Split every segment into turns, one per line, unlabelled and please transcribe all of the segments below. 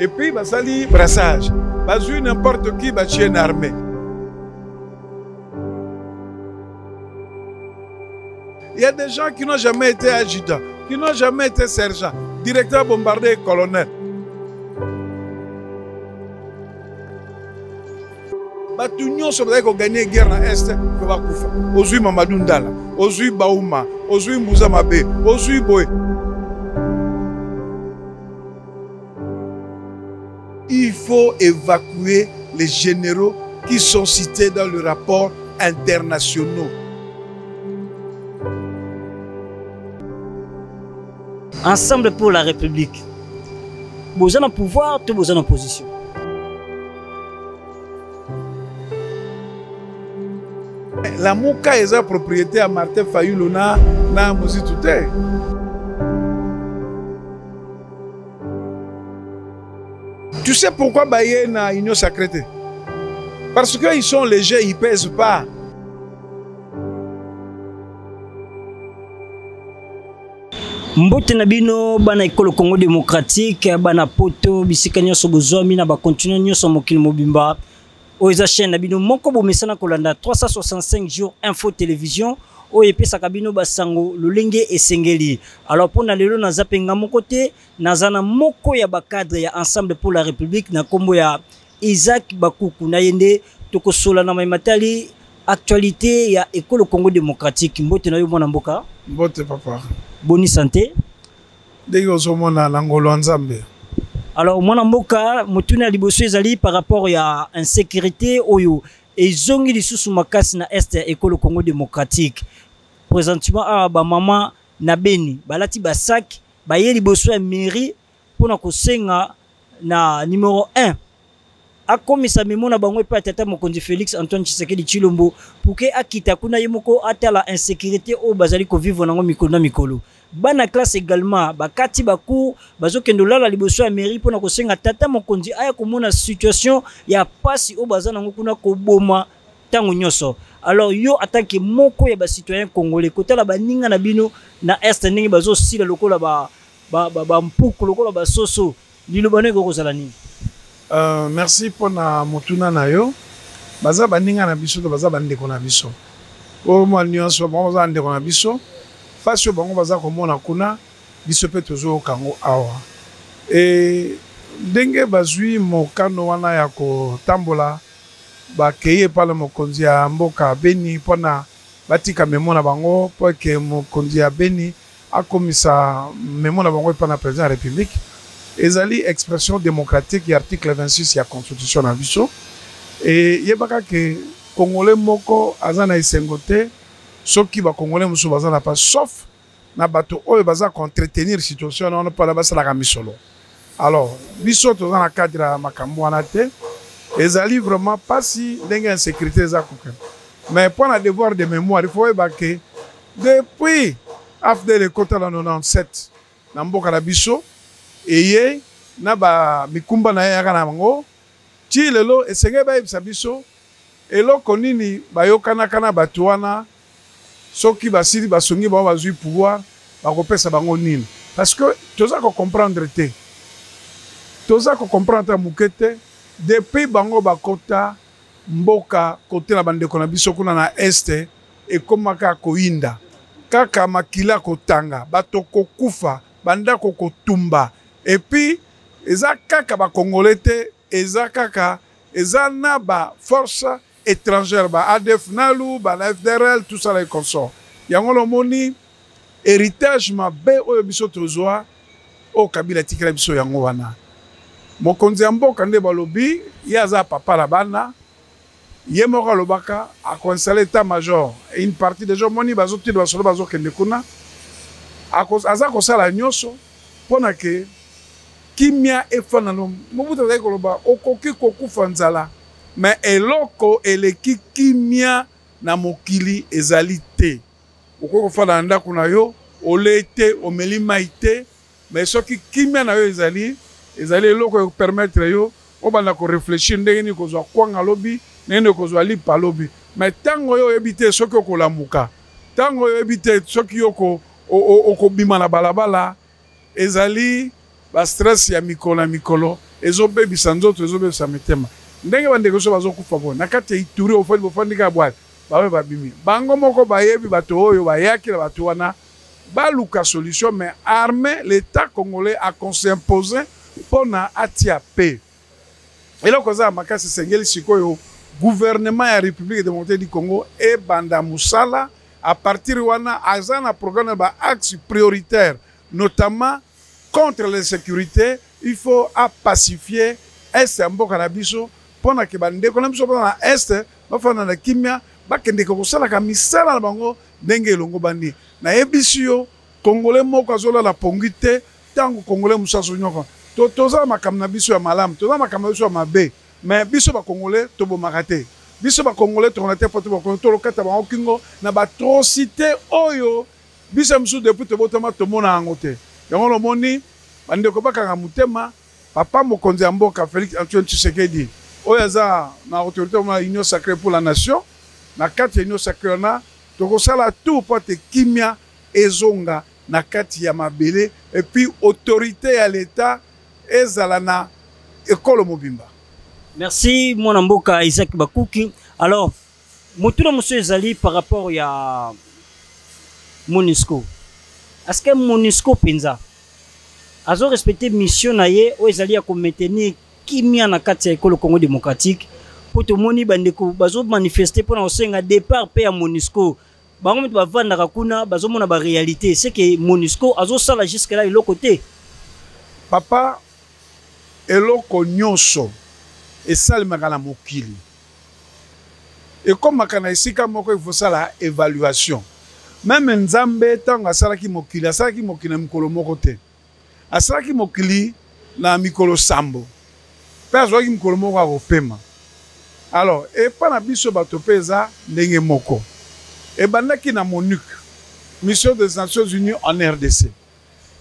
Et puis, basali brassage. Bazui n'importe qui, bâti une armée. Il y a des gens qui n'ont jamais été adjudants, qui n'ont jamais été sergents, directeur bombardier et colonel. Batunion sur les gagner guerre dans l'Est, que va koufa. Ozui Mamadou Ndala, Ozui Baouma, Ozui Mbouza Mabé, Ozui Boé. Il faut évacuer les généraux qui sont cités dans le rapport international.
Ensemble pour la République. Vous avez un pouvoir, tout vous avez en position.
La Mouka est la propriété à Martin Fayulu na Mozi Touté. Tu sais pourquoi Baye na Union Sacrée? Parce qu'ils sont légers, ils ne pèsent pas.
Mbote na bino bana ekolo Congo démocratique bana poto bisika nyonso bozomi na ba continue nyonso mokili mobimba oza chaîne na bino moko bomesana kolanda 365 jours info télévision o epesa kabino basango lolenge esengeli. Alors pour na lelo na zapenga moko te nazana moko ya ba cadre ya ensemble pour la République na kombo ya Isaac Bakuku na yende tokosola na matali actualité ya ekolo Congo démocratique. Mbote na yo mwana mboka.
Mbote papa.
Bonne santé. Alors, mon amboka, motuna liboso ezali par rapport à insécurité oyo et zongi li susu makasi na est ekolo Congo démocratique. Présentement a ba mama na Beni, balati ba sac, ba ye liboso ya mairie pona ko senga na numéro 1. Akomisa memona bango pe tata mokonzi Félix Antoine Tshisekedi Tshilombo pour que akita kuna yemoko atala insécurité o bazali ko vivre nango mikolo na mikolo. Bana classe également bakati baku bazokendo lala liboso ya mairie pona ko senga tata mokonzi aya komona situation ya pasi o bazana nango kuna ko boma tango nyoso. Alors yo attaque moko ya ba citoyen congolais kotala baninga na bino na est ndenge bazo sila lokola ba mpuku lokola ba soso lilobane ko kozala nini.
Merci pour na motuna na yo. Baza baninga na biso to baza bandeko na biso. O mo nyonso bango baza ndeko na biso. Fasio bango baza komona kuna biso pe tozo kango awa. Et ndenge bazui mokano wana ya ko tambola bakeye pala mokonzi ya mboka Beni pona batika memona bango po ke mokonzi ya Beni akomisa memona bango pona président de la République. Ezali expression démocratique et article 26 de la constitution na biso et yebaka ke congolais moko azana isengote soki ba congolais musu bazana pas sauf na bato oyo baza entretenir situation na on pas basala ka misolo. Alors biso to na cadre makambo wana te ezali vraiment pas si ndenge insécurité za koken mais pour la devoir de mémoire il faut yebaka depuis after le kota la 97 na mboka na biso eye na ba mikumba na yaka na bango ti lelo esenge ba yebisa biso eloko nini bayokana kana bato wana soki basili basongi bango bazwi pouvoir bakopesa bango nini parce que toza ko comprendre te toza ko comprendre muke te depuis bango bakota mboka kote na bandeko na biso kuna na este ekomaka koinda kaka makila kotanga bato kokufa banda kotumba. Et puis, eza kaka ba congolais te, eza kaka, eza na ba force étrangère, ba ADF Nalu, ba la FDRL, tout ça les consorts. Yango lo moni héritage mabe oyo biso tozwa o kabila tikela biso yango wana. Mokonzi ya mboka nde balobi, yaza papa la bana, ye moko lobaka a installé état-major. Et une partie des gens moni bazoti ba solo bazokende kuna. Aza kosala nyonso pona ke kimia efana no mobuta za koloba okoki kokufa nzala mais eloko eleki kimia na mokili ezali te okoko fana ndako na yo olete omeli maite mais soki kimia na yo ezali eloko permettre yo obanda ko réfléchir ndenge ni kozwa kwanga lobi nene kozwa lipa lobi mais tango yo ebite soki okolamuka tango yo ebite soki yoko okobima na balabala ezali ba stress ya mikolo ezobebisa nzoto ezobebisa mitema ndenge bandeko so bazokufa bo na kati ya Ituri ofandi bofandika bwali bawe babimi bango moko bayebi bato oyo bayaki na bato wana baluka solution mais armée l'état congolais a s'imposer pona atia paix eloko za makasi sengeli sikoyo gouvernement ya République démocratique du Congo et banda musala à partir wana azana programme ba axe prioritaire notamment contre l'insécurité il faut pacifier est mboka na biso pona ke bande ko na biso pona est bafana na kimia bakende ko sala ka misala na bango ndenge elongo bandi na ebisio congolais moko azola la pongite tango congolais musaso nyoko toza makambo na biso ya malamu toza makambo na biso ya mabe mais biso ba congolais tobomaka te biso ba congolais tokona te poto ba lokata bango kingo na ba atrocité oyo biso musu depuis tobotama tomona yango te yango lomoni bandeko bakanga mutema papa mokonzi ya mboka Félix Antoine Tshisekedi oyo aza na autorité de l'Union sacrée pour la nation na kati ya Union sacrée na tokosala tout po te kimia ezonga na kati ya mabele et puis autorité ya l'état ezala na ekolo mobimba.
Merci mon mboka Isaac Bakuki. Alors motuna monsieur ezali par rapport ya MONUSCO. Est-ce que MONUSCO penza azo respecter mission na ye o ezali ya ko maintenir kimia na kati ya ekolo Congo démocratique pour to moni bandeko bazo manifester pour na osenga départ pe ya MONUSCO bango mutu bavanda kuna bazo mona ba réalité c'est que MONUSCO azo sala jusque là ilo côté
papa eloko nyonso esalemaka na mokili ekomaka na esika moko il faut sala évaluation même nzambe ntango asalaki mokili na mikolo moko te asalaki mokili na mikolo sambo mpe azwaki mikolo moko akopema alors epa na biso bato mpe eza ndenge moko ebandaki na MONUC mission des Nations Unies en RDC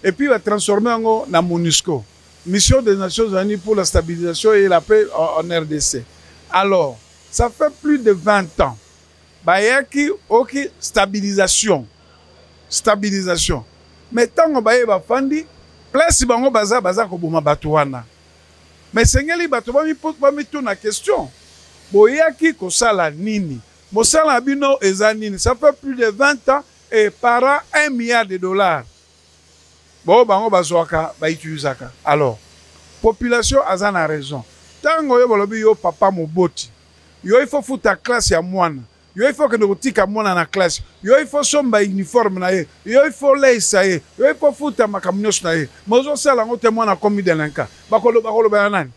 et puis batransforme yango na MONUSCO mission des Nations Unies pour la stabilisation et la paix en RDC. Alors ça fait plus de 20 ans bayaki oki stabilisation mais tango baye bafandi place bango baza ko boma bato wana mais sengeli bato bami tuna question boyaki ko sala nini mosala bino eza nini ça fait plus de 20 ans et par an $1 milliard bon bango bazwaka ba utilisaka alors population azana raison tango yo bolobi yo papa moboti yo il faut futa classe ya mwana yo il faut que notika mwana na classe yo il faut somba uniforme na ye yo il faut leisa ye yo il faut futa makamnyos na ye mozo sala ngo te mwana komi delinquant bakolo ba nani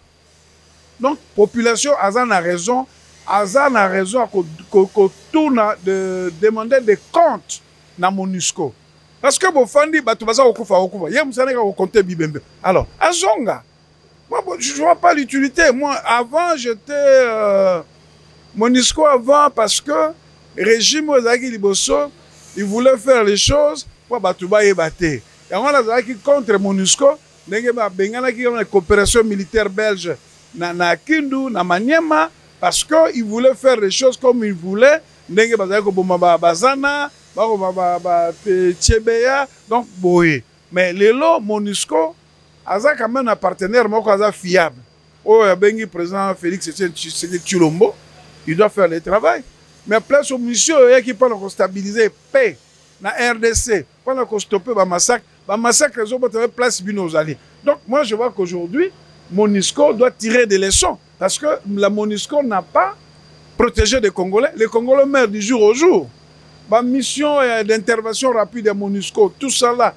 donc population azana raison ko tourna de demander des comptes na MONUSCO parce que bofandi bato baza okufa ye musana ka compter bibembe alors azonga moi je vois pas l'utilité moi avant j'étais MONUSCO avant parce que régime ozaki liboso il voulait faire les choses pour bato ba yebate yango nazaki contre MONUSCO ndenge ba benganaki na coopération militaire belge na Kindu na Maniema parce que il voulait faire les choses comme il voulait ndenge bazaki ko boma bazana ba Tchebeya donc boye mais lelo MONUSCO aza quand même un partenaire moko aza fiable oh bengi président Félix Tshilombo il doit faire le travail mais place aux missions qui peuvent stabiliser paix na RDC pendant stopper ba massacre les autres place binozali donc moi je vois qu'aujourd'hui MONUSCO doit tirer des leçons parce que la MONUSCO n'a pas protégé les Congolais meurent du jour au jour. Ma mission d'intervention rapide à MONUSCO, tout ça là,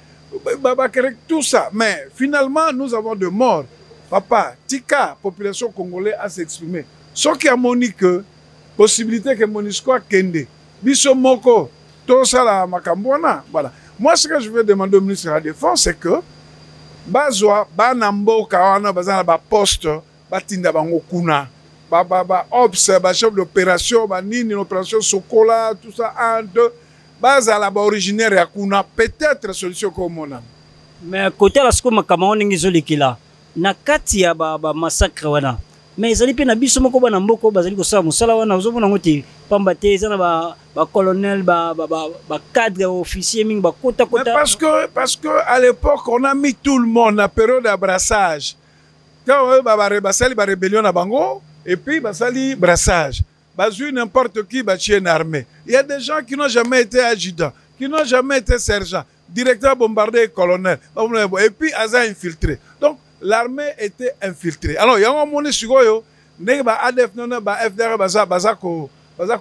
tout ça. Mais finalement, nous avons de morts. Papa, tika, population congolaise a s'exprimer. Ce qui a monique, possibilité que MONUSCO a kende. Biso moko, tout ça là, makambona. Voilà. Moi, ce que je veux demander au ministre de la Défense, c'est que bazwa, banambo, kawana, bazana, ba poste, batinda bango kuna. Ops, chef d'opération, nini, l'opération Sokola, tout ça, un, deux, base là originaire ya kuna, peut-être solution comme on a.
Mais côté la sko makamoni ngizoli kila, na kati ya ba massacre wana. Mais ezali pe na biso moko bana mboko bazali ko sala musala wana ozomona ngoti pamba te ezana ba colonel ba cadre officier ming ba kota.
Parce que à l'époque on a mis tout le monde la période d'abrassage. Quand basali ba rébellion na bango et puis basali brassage. Bazu n'importe qui bâtit une armée. Il y a des gens qui n'ont jamais été adjudants, qui n'ont jamais été sergents, directeur bombardé et colonel. Et puis Aza infiltré. Donc l'armée était infiltrée. Alors il y a un moment où ADF FDR baza ko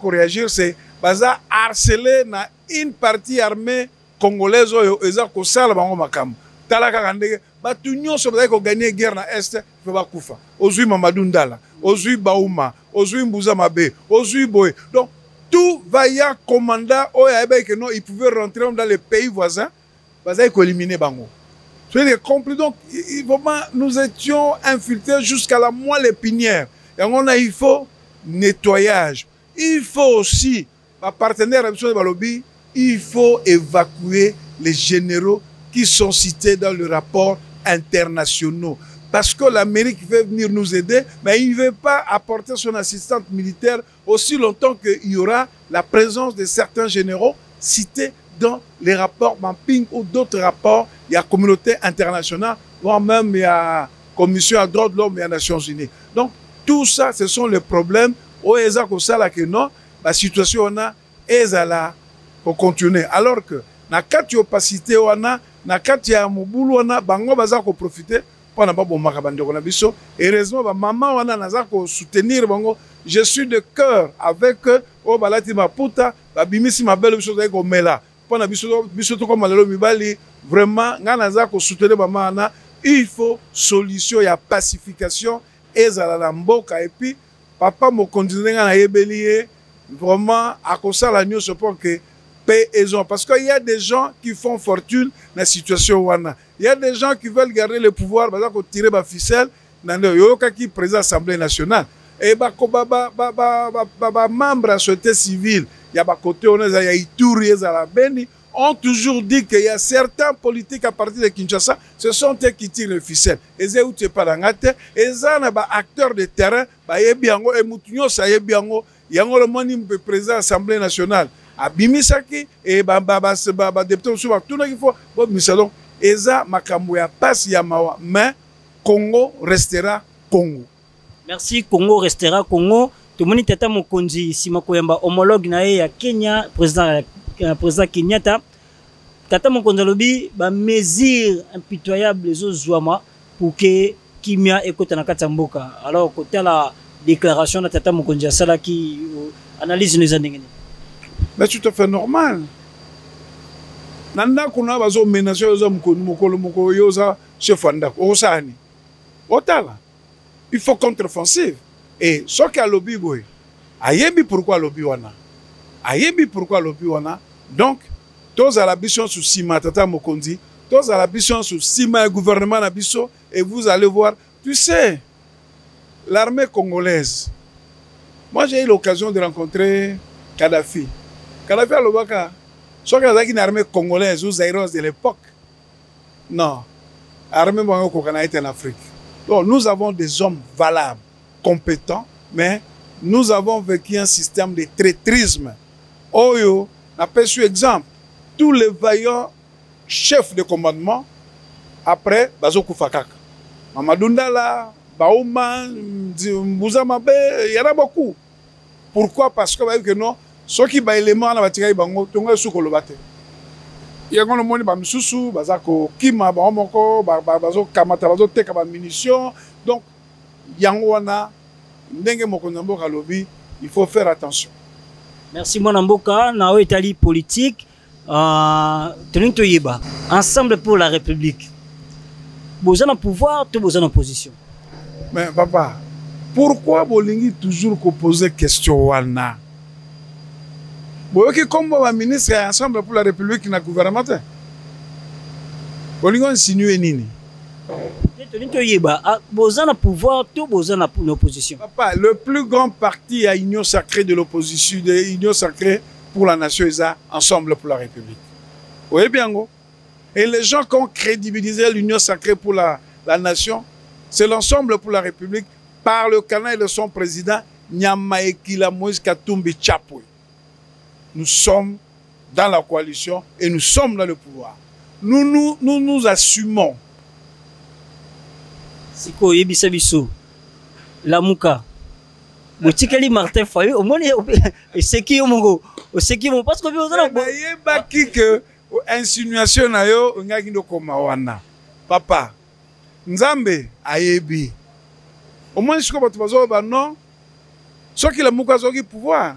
réagir, c'est baza harceler na une partie armée congolaise oyo eza ko sala bango makam. Talaka kandeke batu nyonso baza ko gagner guerre na est faut ba kufa. Ozui Mamadou Ndala, ozui Baouma, ozui Mbouza Mabe, ozui Boye. Donc tout vaillant commandant oyo que non, il pouvait rentrer dans les pays voisins, baza ko éliminer bango. C'est compris. Donc vraiment nous étions infiltrés jusqu'à la moelle épinière. Et on a, il faut nettoyage. Il faut aussi, ma partenaire de Balobi, il faut évacuer les généraux qui sont cités dans le rapport internationaux. Parce que l'Amérique veut venir nous aider, mais il ne veut pas apporter son assistante militaire aussi longtemps qu'il y aura la présence de certains généraux cités dans les rapports Mapping ou d'autres rapports. Il y a la communauté internationale, voire même il y a la Commission à droit de l'homme et les Nations Unies. Donc, tout ça, ce sont les problèmes. La situation on a ezala pour continuer. Alors que na kati opacité on a, na kati ya mobulu on a, bango baza ko profiter pour na ba bomaka bandeko na biso. Heureusement ba maman on a naza ko soutenir bango. Je suis de cœur avec o balati maputa, ba bimisi mabele biso za ko mela. Pour na biso to ko malelo mibali, vraiment nga naza ko soutenir ba mama. Il faut solution ya pacification. Et puis, papa m'a continué à ébellier vraiment à cause de la nuit, je pense que paix et ont. Parce qu'il y a des gens qui font fortune dans la situation. Il y a des gens qui veulent garder le pouvoir, parce qu'ils tirent la ficelle dans le président de l'Assemblée nationale. Et bah, membres de la société civile, il y a des côtés, il y a Ituri, il y a la Beni, ont toujours dit qu'il y a certains politiques à partir de Kinshasa, ce sont eux qui tirent le ficelle. Et c'est où tu es pas dans la tête. Et ça, les acteurs de terrain, et Moutounio, ça y est bien, il y a le monde président de l'Assemblée nationale. À Bimisaki, et député, tout le faut, donc, et ça, Makamouya passe Yamawa, mais Congo restera Congo.
Merci, Congo restera Congo. Tout le monde est à Mokonzi, Simakoyamba, homologue na Kenya, président Kenyatta. Tata Mokonzalobi ba mesure impitoyable les autres pour que Kimia écoute na Katamboka. Alors côté la déclaration de Tata Mokonzi Sala qui analyse les années.
Mais tout à fait normal. Nanda kuna bazo menacer aux mokolo yoza chef anda osani. Otala. Il faut contre-offensive. Et ce qu'a lobby boy. Ayebi pourquoi lobby wana. Ayebi pourquoi lobby wana. Donc, tous à la bichon sous Sima, Tata Mokonzi, tous à la bichon sous Sima et gouvernement à Bisso, et vous allez voir, tu sais, l'armée congolaise. Moi, j'ai eu l'occasion de rencontrer Kadhafi. Kadhafi à l'Obaka, soit qu'il y a une armée congolaise ou zaïroise de l'époque. Non, l'armée congolaise est en Afrique. Donc, nous avons des hommes valables, compétents, mais nous avons vécu un système de traîtrisme. Oyo, on a perçu exemple. Tous les vaillants chefs de commandement, après, Bazoku Fakak. Mamadou Ndala, Baouma, Mbouza Mabe, il y en a beaucoup. Pourquoi? Parce que non, ceux qui ont éléments dans la bataille, ils ont sous Kolobate. Il y a un monde qui est sous, Bazako Kima, Baomoko, Bazo Kamata, Bazo Teka, munitions. Donc, Yangwana, Ndenge Mokonambo Kalobi, il faut faire attention.
Merci Monamboka, Nao Italie politique, ensemble pour la République. Vous avez un pouvoir, vous avez une opposition.
Mais papa, pourquoi Bolingi toujours poser question wana? Boyoki comme le ministre est ensemble pour la République qui n'a gouvernement. Bolingi insinue nini?
Vous avez un pouvoir, vous avez une opposition.
Papa, le plus grand parti à l'Union sacrée de l'opposition, de l'Union sacrée pour la nation, est ensemble pour la République. Vous voyez bien, go? Et les gens qui ont crédibilisé l'Union sacrée pour la nation, c'est l'ensemble pour la République par le canal de son président, Nyamaekila Moïse Katumbi Tchapoué. Nous sommes dans la coalition et nous sommes dans le pouvoir. Nous assumons
Siko yebisa biso. Lamuka. Botikeli Martin Fayulu, au moins c'est qui au mongo. C'est qui mon parce que vous avez
yebaki que insinuation na yo ngaki ndo koma wana. Papa. Nzambe ayebi. Au moins siko bato bazo ba non. Soki Lamuka zoki pouvoir.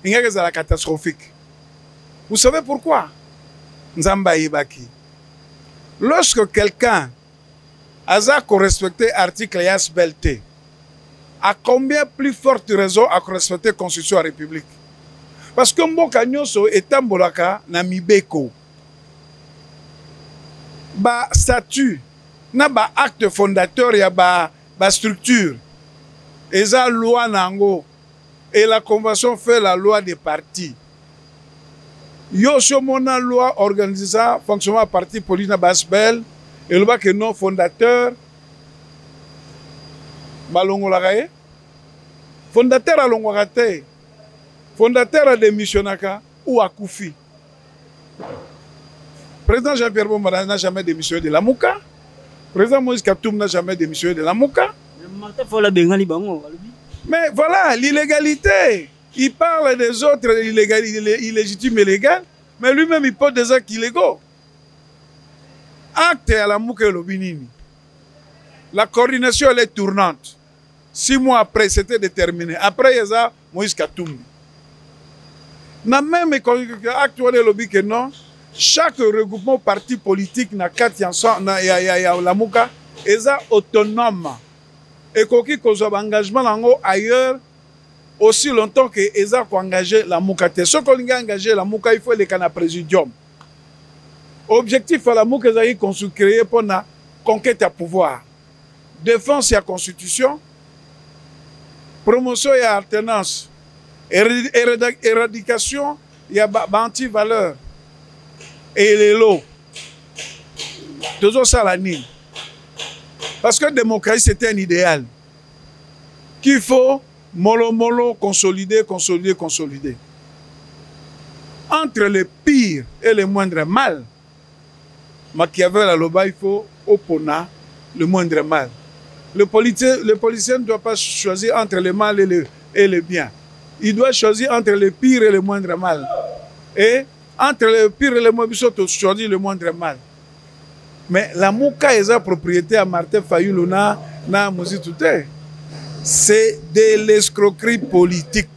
Ngaki za la catastrophique. Vous savez pourquoi? Nzambe ayebaki. Lorsque quelqu'un a respecté l'article YASBLT, à combien plus forte raison à respecter la Constitution de la République? Parce que mboka nyonso etambolaka na mibeko. Ba statut, na ba acte fondateur ya ba structure. Eza loi nango. Et la convention fait la loi des partis. Yo mona loi organisée fonctionnement parti politique na basbel et le que non fondateur balongolaka ye fondateur alongolaka te fondateur a démissionnaka ou akufi. Président Jean-Pierre Bemba n'a jamais démissionné de Lamuka. Président Moïse Katumbi n'a jamais démissionné de Lamuka. Mais voilà, l'illégalité. Il parle des autres illégitimes et illégaux, mais lui-même il porte des actes illégaux. Acte à la Mouké Lobinini. La coordination elle est tournante. 6 mois après, c'était déterminé. Après, il y a Moïse Katumbi. Na même acte de lobby que non, chaque regroupement parti politique na 4 la Mouka est autonome. Et qu'on a engagement ailleurs. Aussi longtemps que Eza a engagé la Mouka. Ce qu'on a engagé la Mouka, il faut les canaux présidium. Objectif à la Mouka, c'est créé pour la conquête à pouvoir. Défense et la constitution. Promotion et alternance. Éradication et anti-valeur. Et les lots. Toujours ça la ligne. Parce que la démocratie, c'était un idéal. Qu'il faut mollo, consolider. Entre le pire et le moindre mal, Machiavel à l'Oba, il faut opposer le moindre mal. Le politicien ne doit pas choisir entre le mal et le bien. Il doit choisir entre le pire et le moindre mal. Et entre le pire et le moindre mal, il doit choisir le moindre mal. Mais la Mouka est la propriété à Martin Fayulu na Mousitouté. C'est de l'escroquerie politique.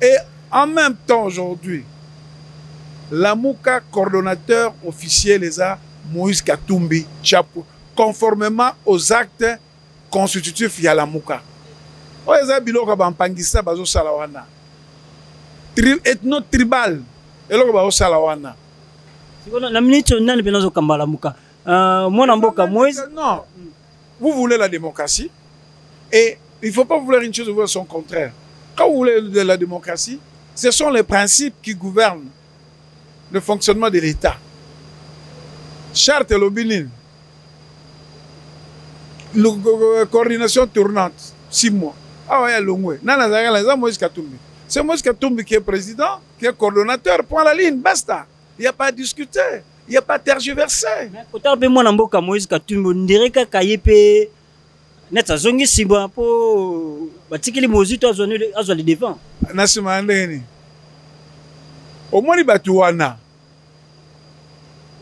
Et en même temps, aujourd'hui, la Mouka, coordonnateur officiel, les a Moïse Katumbi, chapeau, conformément aux actes constitutifs de la Mouka. Les a biloko bampangisa bazo salawana. Ethno-tribal, eloko bazo salawana.
La minute on a le besoin de kambala Mouka. Moïse.
Non, vous voulez la démocratie et il ne faut pas vouloir une chose ou son contraire. Quand vous voulez de la démocratie, ce sont les principes qui gouvernent le fonctionnement de l'État. Charte Lobinin, coordination tournante, 6 mois. Ah ouais, Longwe. C'est Moïse Katumbi qui est président, qui est coordonnateur. Point la ligne, basta. Il n'y a pas à discuter. Il n'y a pas à tergiverser.
Quand on Moïse Katumbi, on dirait que Kayepe. Net a zongi simba po batikeli mozito azwa le devant.
Nasima ndeni. Omoni batu wana.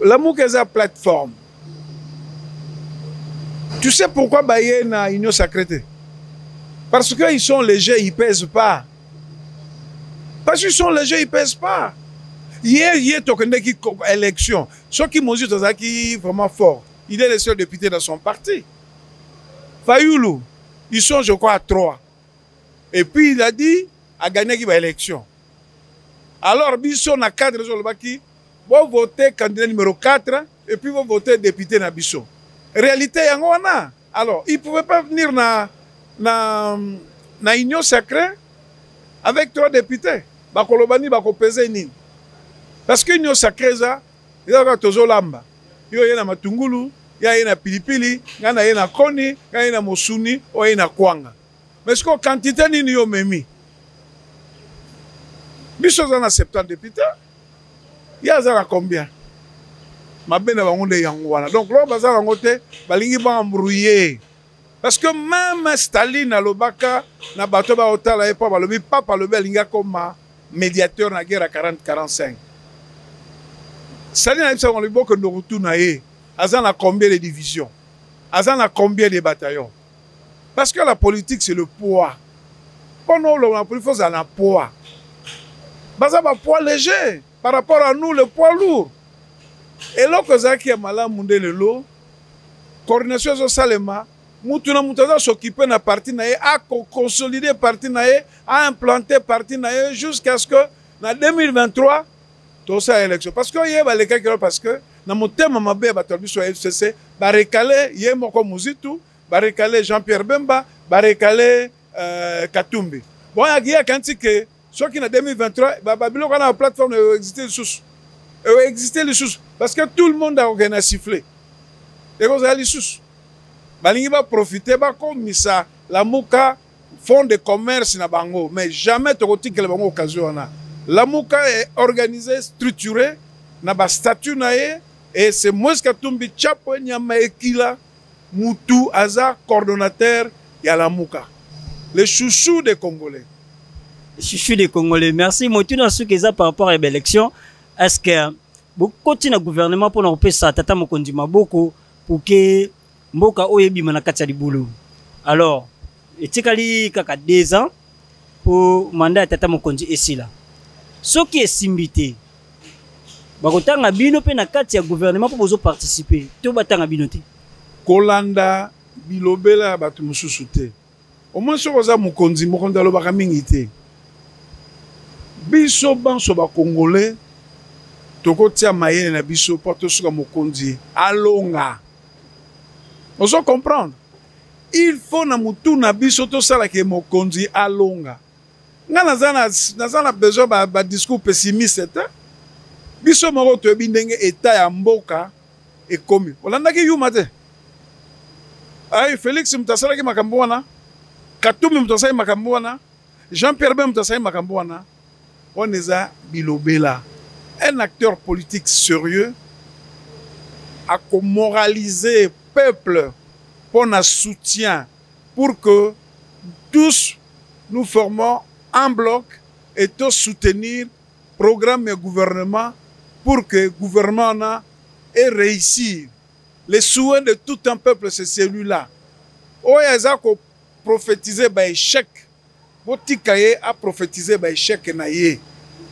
La Mouka est plateforme. Tu sais pourquoi baye na union sacrée? Parce qu'ils sont légers, ils pèsent pas. Parce qu'ils sont légers, ils pèsent pas. Hier, tokende qui élection. Ceux qui mozito zaki vraiment fort. Il est le seul député dans son parti. Fayulu, ils sont, je crois, à 3. Et puis, il a dit, à gagner l'élection. Alors, Bisson a 4 raisons, vous votez candidat numéro 4, et puis vous votez député na Bisson. Réalité, il y a. Alors, ils ne pouvaient pas venir na union sacrée avec 3 députés. Bakolobani, bakopese nini. Parce que l'union sacrée, il y a toujours lamba. Il y a matungulu. Il y a pilipili, il y a koni, il y a mosuni, il y a kwanga. Mais ce que quantité ni yo memi. Biso za na 70 députés. Il y a combien? Ma bena bangonde yango wana. Donc là baza bangote balingi ba embrouiller. Parce que même Staline alobaka na bato ba otala e pa balobi papa lobi alinga comme médiateur na guerre à 40-45. Staline a dit on que nous retourne Azan a combien de divisions? Azan a combien de bataillons? Parce que la politique c'est le poids. Pendant la politique faut un poids. Baza ba poids léger par rapport à nous le poids lourd. Et là que Zaki est malade monde le lot coordination au Salema Mutuna Mutaza s'occuper na parti nae a consolider parti nae a implanter parti nae jusqu'à ce que en 2023 tout ça élection parce que yé ba les cas parce que na motema mabe ba tolbi so FCC ba recalé yé moko muzitu ba recalé Jean-Pierre Bemba ba recalé Katumbi bon y a quand que soit qui en 2023 ba biloko na plateforme exister les sous parce que tout le monde a organisé siffler et vous allez sous balingi va profiter ba comme ça la muka fond de commerce na bango mais jamais tokotika le bango occasion na la muka est organisée structurée na ba statut nae et c'est moi Katumbi chapo nyama ekila mutu aza coordonnateur ya la muka les chouchous des Congolais.
Chouchous des Congolais, merci Motuna Soukeza par rapport à l'élection. Est-ce que vous continuez le gouvernement pour nous faire ça tata mokondi maboko pour que mboka oyebi manakati ya libulu. Alors, etikali kaka 2 ans pour mandat tata mokondi esila. Ce qui est simbité. Bakotanga bino pe na kati ya gouvernement pour bozo participer. To batanga bino te.
Kolanda bilobela batu mususu te. Au moins so oza mokondi alobaka mingi te. Biso banso ba Congolais tokotia mayele na biso porte suka mokondi alonga. On doit comprendre. Il faut na mutu na biso to sala ke mokondi alonga. Nga nazana besoin ba discours pessimiste ta. Biso moko to bindenge état ya mboka ekomi. Olanda ki yuma te. Ay Félix mutasala ki makambo wana. Katumbi mutasala makambo wana. Jean-Pierre Bemba mutasala makambo wana. On est à bilobela. Un acteur politique sérieux a moralisé le peuple pour un soutien pour que tous nous formons un bloc et tous soutenir le programme et gouvernement pour que le gouvernement ait réussi. Les souhaits de tout un peuple, c'est celui-là. Oyaza ko prophétiser ba échec. Botikaye a prophétisé ba échec naye.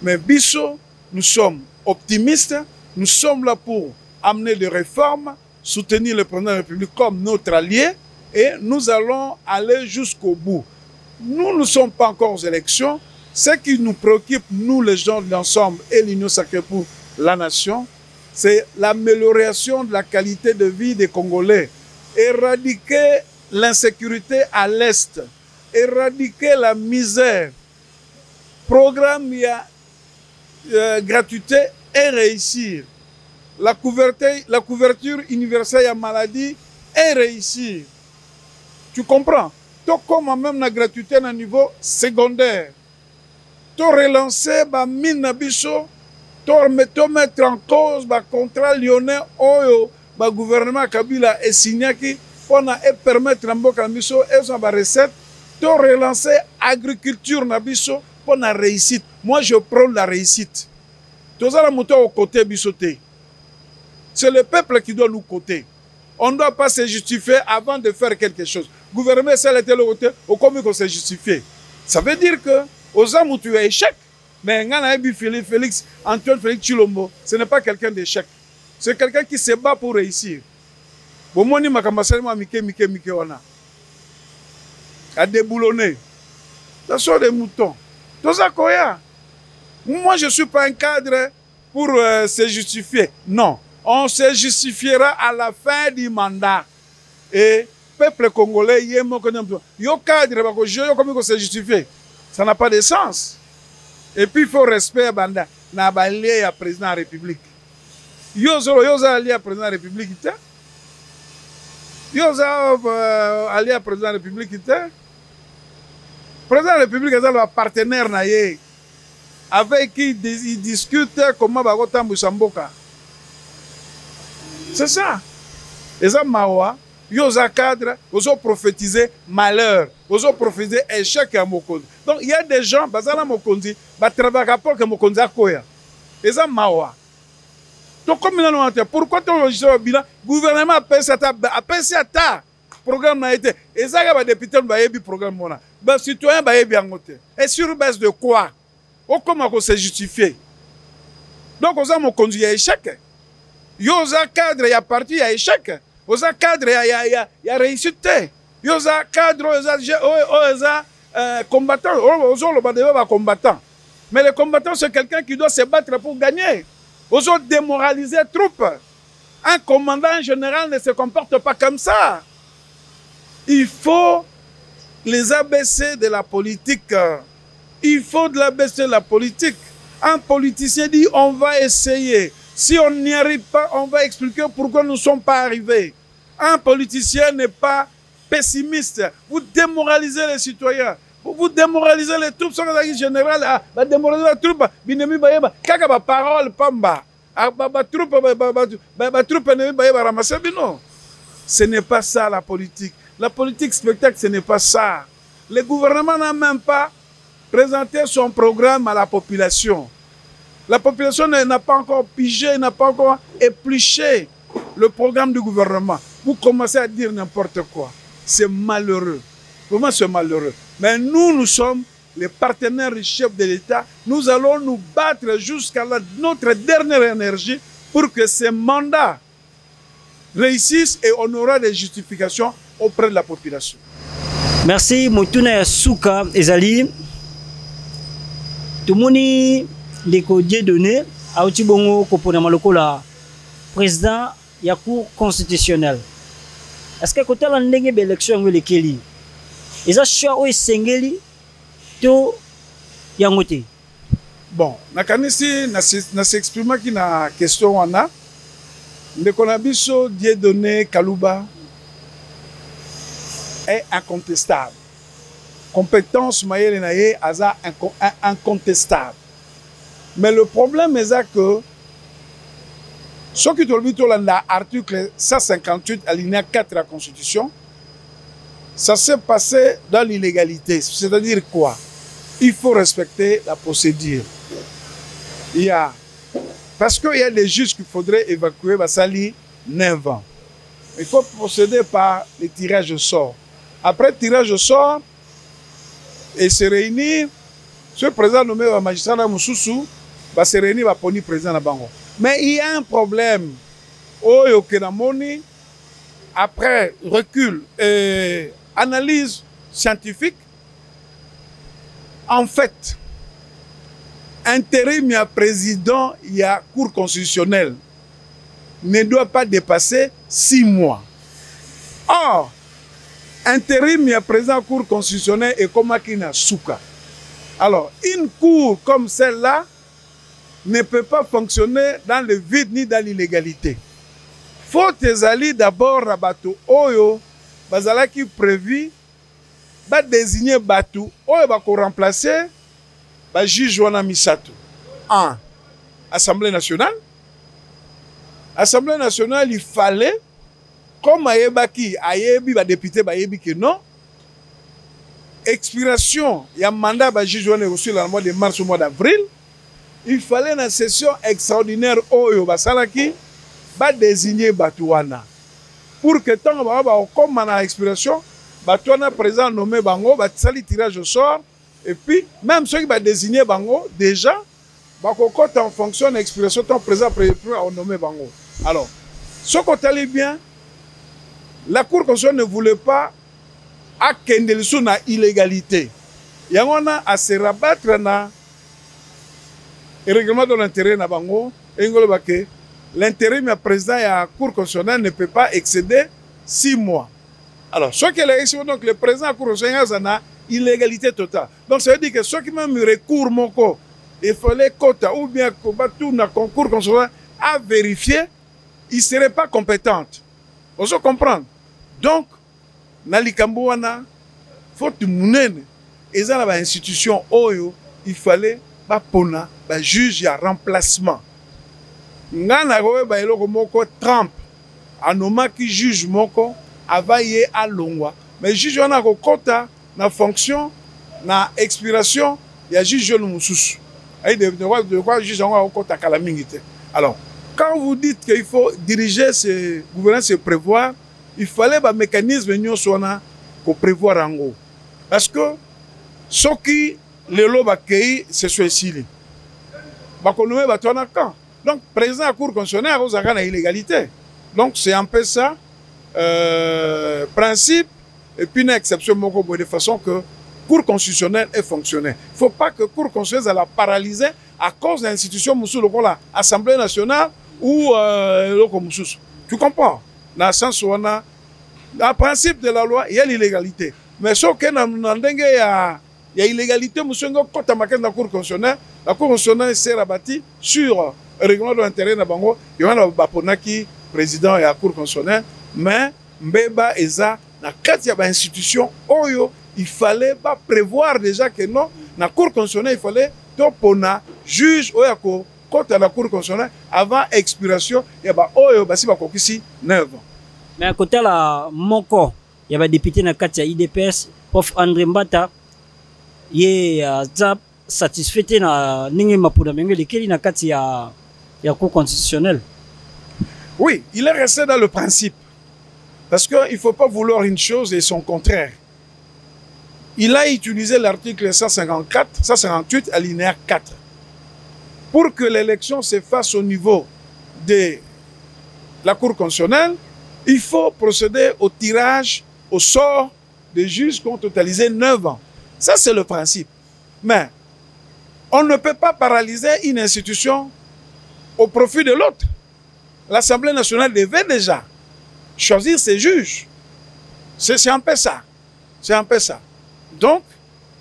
Mais biso, nous sommes optimistes, nous sommes là pour amener des réformes, soutenir le président de la République comme notre allié et nous allons aller jusqu'au bout. Nous ne sommes pas encore aux élections. Ce qui nous préoccupe, nous les gens de l'ensemble et l'Union sacrée pour la nation, c'est l'amélioration de la qualité de vie des Congolais. Éradiquer l'insécurité à l'Est, éradiquer la misère, programme gratuité et réussir. La couverture universelle à maladie et réussir. Tu comprends? Tu comme même la gratuité à niveau secondaire. Tu relancer la mine nabiso, tu mettre en cause le contrat lyonnais oyo le gouvernement Kabila est signé qui pour permettre à mboka nabiso et son recette. Tu relancer l'agriculture nabiso pour la réussite. Moi je prends la réussite. Tu as la moto au côté bisoté. C'est le peuple qui doit nous coter. On ne doit pas se justifier avant de faire quelque chose. Le gouvernement, ça était le côté, au commun qu'on s'est justifié. Ça veut dire que, aux hommes où tu es échec, mais Félix, Antoine Félix Chilombo, ce n'est pas quelqu'un d'échec. C'est quelqu'un qui se bat pour réussir. Bon, moi, je suis à déboulonner. Ça sort des moutons. Tout ça, quoi. Moi, je ne suis pas un cadre pour se justifier. Non. On se justifiera à la fin du mandat. Et le peuple congolais, il y a un cadre pour se justifier. Ça n'a pas de sens. Et puis, il faut respect à Banda. Il y a un président de la République. Il y a un président de la République. Il y a un président de la République. Le président de la République est un partenaire avec qui il discute comment il va Samboka. C'est ça. Et ça, Mawa, Yoza cadre, ozo prophétiser malheur, ozo prophétiser échec à Mokonzi. Donc il y a des gens, bazala Mokonzi, ba travailler pour que Mokonzi akoya. Et ça mawa. Donc comme nous pourquoi ton logiciel bilan gouvernement appelle ça ta programme n'a été et ça va député ba yebi programme mona. Ba citoyen ba yebi angote. Et sur base de quoi? O comment qu'on se justifier? Donc oza Mokonzi ya échec. Yoza cadre ya parti ya échec. Oza cadre ya réussite. Yoza cadre oza combattant. Ozo le badebe va combattant. Mais le combattant c'est quelqu'un qui doit se battre pour gagner. Ozo démoraliser troupe. Un commandant général ne se comporte pas comme ça. Il faut les ABC de la politique. Il faut de l'ABC de la politique. Un politicien dit on va essayer. Si on n'y arrive pas, on va expliquer pourquoi nous ne sommes pas arrivés. Un politicien n'est pas pessimiste. Vous démoralisez les citoyens. Vous démoralisez les troupes. Son général va démoraliser les troupes. Binemi bayeba. Kaka ba parole pamba. Ba troupe nemi bayeba ramasser bino. Ce n'est pas ça la politique. La politique spectacle, ce n'est pas ça. Le gouvernement n'a même pas présenté son programme à la population. La population n'a pas encore pigé, n'a pas encore épluché le programme du gouvernement. Vous commencez à dire n'importe quoi. C'est malheureux. Vraiment, c'est malheureux. Mais nous sommes les partenaires du chef de l'État. Nous allons nous battre jusqu'à notre dernière énergie pour que ces mandats réussissent et on aura des justifications auprès de la population.
Merci, Motuna Souka Ezali. Tout le monde les codiers donnés à Otibongo Kopona Malokola, président de la Cour constitutionnelle. Est-ce que quand on a une élection, il y a un choix où il y a un
bon, na s'exprimer qui na question wana. Ndekonabiso Dieudonné Kalouba est incontestable. Compétence mayele naye aza incontestable. Mais le problème est que ce qui est dans l'article 158 alinéa 4 de la Constitution, ça s'est passé dans l'illégalité. C'est-à-dire quoi? Il faut respecter la procédure. Parce qu'il y a des juges qu'il faudrait évacuer, Bassali, 9 ans. Il faut procéder par le tirage au sort. Après le tirage au sort, et se réunir, ce président nommé au magistrat Moussoussou va se réunir va poni président na bango. Mais il y a un problème. Oyo Kenamoni, après recul et analyse scientifique, en fait, intérim à président, il y a cour constitutionnelle, ne doit pas dépasser 6 mois. Or, intérim à président cour constitutionnelle est comme Akina Souka. Alors, une cour comme celle-là ne peut pas fonctionner dans le vide ni dans l'illégalité. Faut ezali d'abord Rabato Oyo, bazala qui prévu, va désigner Batou Oyo va remplacer le juge Wana Misato. 1. Assemblée nationale. Assemblée nationale, il fallait, comme Ayebaki, Ayebi, va député, Ayebi que non, expiration, il y a un mandat de juge Wana reçu dans le mois de mars au mois d'avril. Il fallait une session extraordinaire Oyo Basalaki va désigner Batouana. Pour que tant comme on a expiration, Batouana présent nommé Bango, va sali tirage au sort. Et puis, même ceux qui va désigner Bango, déjà, quand en fonction de l'expiration, ton présent a nommé Bango. Alors, ce qu'on allait bien, la Cour constitutionnelle ne voulait pas à Kendelsu na illégalité. Il y a à se rabattre na le règlement de l'intérêt na bango et l'intérêt du président et la Cour constitutionnelle ne peut pas excéder 6 mois. Alors, ce qui est donc le président de la Cour constitutionnelle a illégalité totale. Donc, ça veut dire que ceux qui même recours mon corps, il fallait quota ou bien tout dans le concours constitutionnel à vérifier, ils ne seraient pas compétents. On se comprend. Donc, dans les Cambouana, il faut que nous et dans l'institution Oyo, il fallait pona ba juge ya remplacement. Ngana roe ba eloko moko Trump anoma ki juge moko avant ye à longwa. Mais juge on a kota na fonction na expiration ya juge no mususu. Ay de quoi juge on a kota kala mingite. Alors quand vous dites qu'il faut diriger ce gouvernement se prévoir, il fallait un mécanisme pour prévoir en gros. Parce que ce qui le lot bakei c'est ici. Bakonomé batona quand. Donc président à la Cour constitutionnelle a une illégalité. Donc c'est un peu ça principe et puis une exception de façon que la Cour constitutionnelle est fonctionnelle. Il ne faut pas que la Cour constitutionnelle la paralyser à cause de l'institution comme l'Assemblée nationale ou tu comprends? Dans le sens où on a le principe de la loi, il y a l'illégalité. Mais ce qu'il y a illégalité, quand la Cour constitutionnelle s'est rabattue sur le règlement de l'intérêt de Bango, il y a un président et la Cour constitutionnelle, mais Mbeba et ça, dans quatre institutions, il fallait pas prévoir déjà que non, dans la Cour constitutionnelle, il fallait que juge contre la Cour constitutionnelle avant expiration, il y a 9 ans.
Mais à côté de Moko, il y a un député dans le IDPS, Prof. André Mbata, il est satisfait de la Cour constitutionnelle.
Oui, il est resté dans le principe. Parce qu'il ne faut pas vouloir une chose et son contraire. Il a utilisé l'article 158, alinéa 4. Pour que l'élection se fasse au niveau de la Cour constitutionnelle, il faut procéder au tirage au sort des juges qui ont totalisé 9 ans. Ça, c'est le principe. Mais on ne peut pas paralyser une institution au profit de l'autre. L'Assemblée nationale devait déjà choisir ses juges. C'est un peu ça. C'est un peu ça. Donc,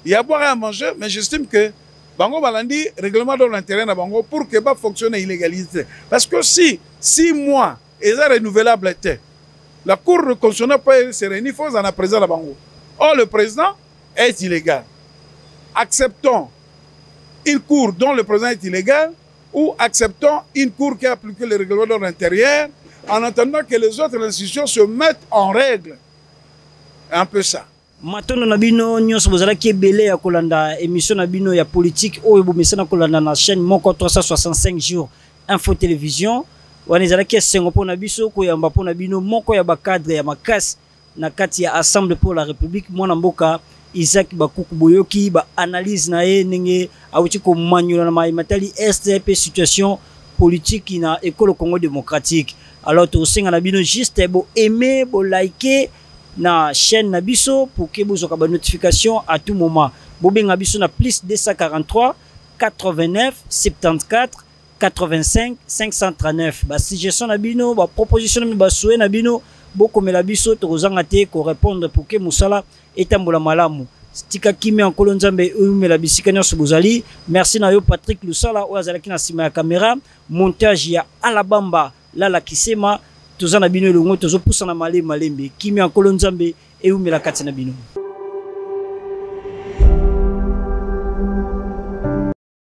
il y a à boire et à manger, mais j'estime que Bango Balandi, règlement de l'intérêt de Bango, pour que ça fonctionne illégalité. Parce que si 6 mois, et ça renouvelable était, la Cour constitutionnelle peut se réunir, il faut en président de Bango. Or, le président est illégal. Acceptons une cour dont le président est illégal ou acceptons une cour qui a appliqué le règlement de l'intérieur en attendant que les autres institutions se mettent en règle. Un peu ça.
Matono nabino nyonso bozala ki ebele ya kolanda émission nabino ya politique oyo bomesana kolanda na chaîne moko 365 jours info télévision wana ezala ki esengo pona biso koyamba pona bino moko ya bakadre ya makasi na kati ya Assemblée pour la République mwana mboka Isaac Bakuku Boyoki ba analyse na ye ndenge awuti ko manyola na matali STP situation politique na école Congo démocratique. Alors to senga na bino juste bo aimer bo liker na chaîne na biso pour que vous ayez des notifications à tout moment. Bobenga biso na plus 243 89 74 85 539. Ba suggestion na bino, ba proposition na ba souhait na bino, boko mela biso to kozanga te ko répondre pour que musala etambola malamu. Stika kimi en kolonzambe mela bisika nyonso bozali. Merci na yo Patrick Lusala o azalaki na sima ya caméra, montage ya Alabamba Lala Kisema. Tozana bino longo tozo poussa na malembe kimi en kolonzambe e umela kati na bino.